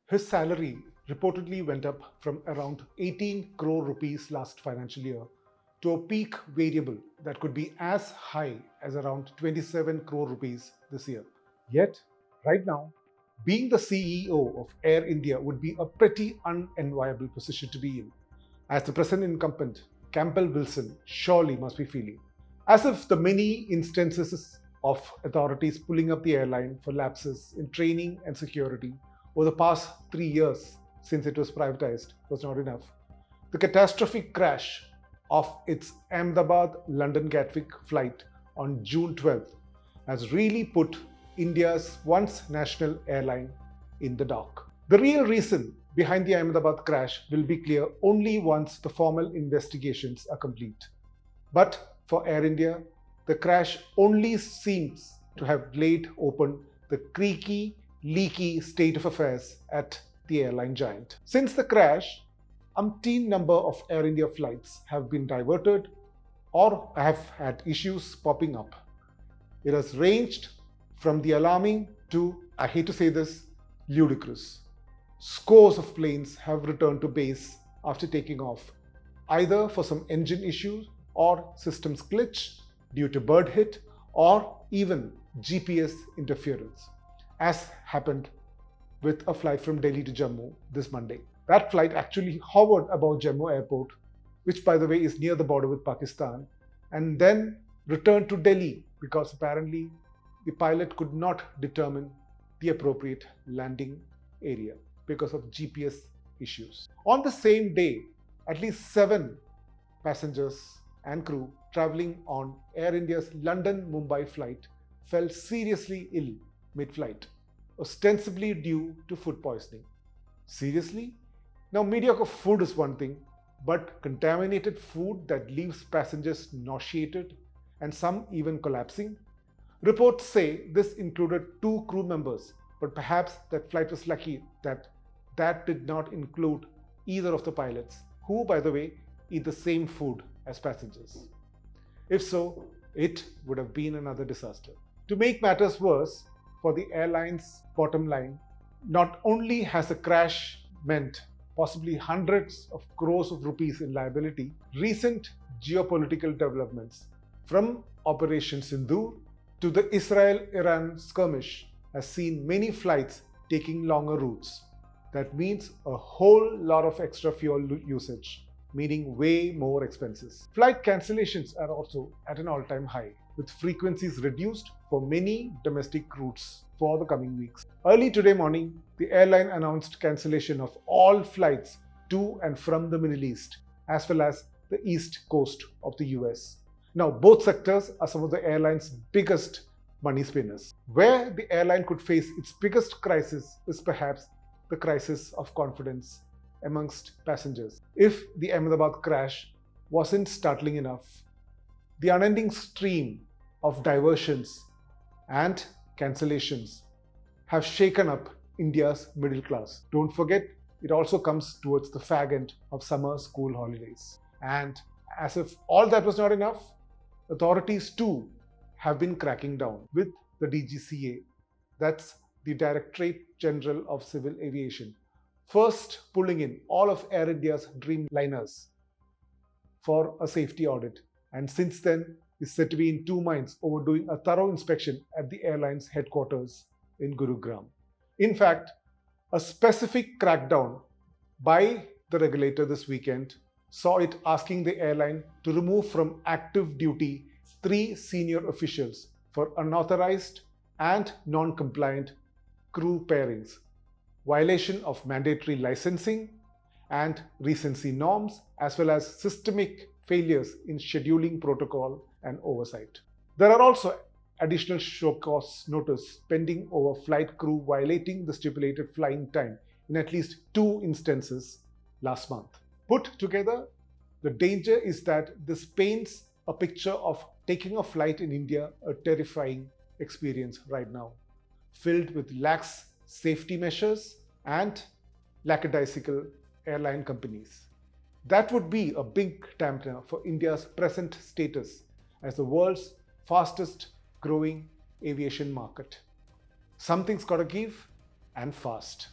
His salary reportedly went up from around 18 crore rupees last financial year to a peak variable that could be as high as around 27 crore rupees this year. Yet, right now, being the CEO of Air India would be a pretty unenviable position to be in, as the present incumbent, Campbell Wilson, surely must be feeling. As if the many instances of authorities pulling up the airline for lapses in training and security over the past 3 years since it was privatized was not enough, the catastrophic crash of its Ahmedabad London Gatwick flight on June 12th has really put India's once national airline in the dark. The real reason behind the Ahmedabad crash will be clear only once the formal investigations are complete. But for Air India, the crash only seems to have laid open the creaky, leaky state of affairs at the airline giant. Since the crash, umpteen number of Air India flights have been diverted or have had issues popping up. It has ranged from the alarming to, I hate to say this, ludicrous. Scores of planes have returned to base after taking off, either for some engine issues or systems glitch due to bird hit or even GPS interference, as happened with a flight from Delhi to Jammu this Monday. That flight actually hovered above Jammu airport, which by the way is near the border with Pakistan, and then returned to Delhi because apparently the pilot could not determine the appropriate landing area because of GPS issues. On the same day, at least 7 passengers and crew traveling on Air India's London-Mumbai flight fell seriously ill mid-flight, ostensibly due to food poisoning. Seriously? Now, mediocre food is one thing, but contaminated food that leaves passengers nauseated and some even collapsing? Reports say this included 2 crew members, but perhaps that flight was lucky that did not include either of the pilots, who, by the way, eat the same food as passengers. If so, it would have been another disaster. To make matters worse, for the airline's bottom line, not only has the crash meant possibly hundreds of crores of rupees in liability, recent geopolitical developments from Operation Sindoor to the Israel-Iran skirmish has seen many flights taking longer routes. That means a whole lot of extra fuel usage, meaning way more expenses. Flight cancellations are also at an all-time high, with frequencies reduced for many domestic routes for the coming weeks. Early today morning, the airline announced cancellation of all flights to and from the Middle East, as well as the east coast of the US. Now, both sectors are some of the airline's biggest money spinners. Where the airline could face its biggest crisis is perhaps the crisis of confidence amongst passengers. If the Ahmedabad crash wasn't startling enough, the unending stream of diversions and cancellations have shaken up India's middle class. Don't forget, it also comes towards the fag end of summer school holidays. And as if all that was not enough, authorities too have been cracking down with the DGCA, that's the Directorate General of Civil Aviation, first pulling in all of Air India's Dreamliners for a safety audit, and since then is said to be in 2 minds over doing a thorough inspection at the airline's headquarters in Gurugram. In fact, a specific crackdown by the regulator this weekend saw it asking the airline to remove from active duty 3 senior officials for unauthorized and non-compliant crew pairings, violation of mandatory licensing and recency norms, as well as systemic failures in scheduling protocol and oversight. There are also additional show cause notice pending over flight crew violating the stipulated flying time in at least 2 instances last month. Put together, the danger is that this paints a picture of taking a flight in India, a terrifying experience right now, filled with lax safety measures and lackadaisical airline companies. That would be a big dampener for India's present status as the world's fastest growing aviation market. Something's got to give, and fast.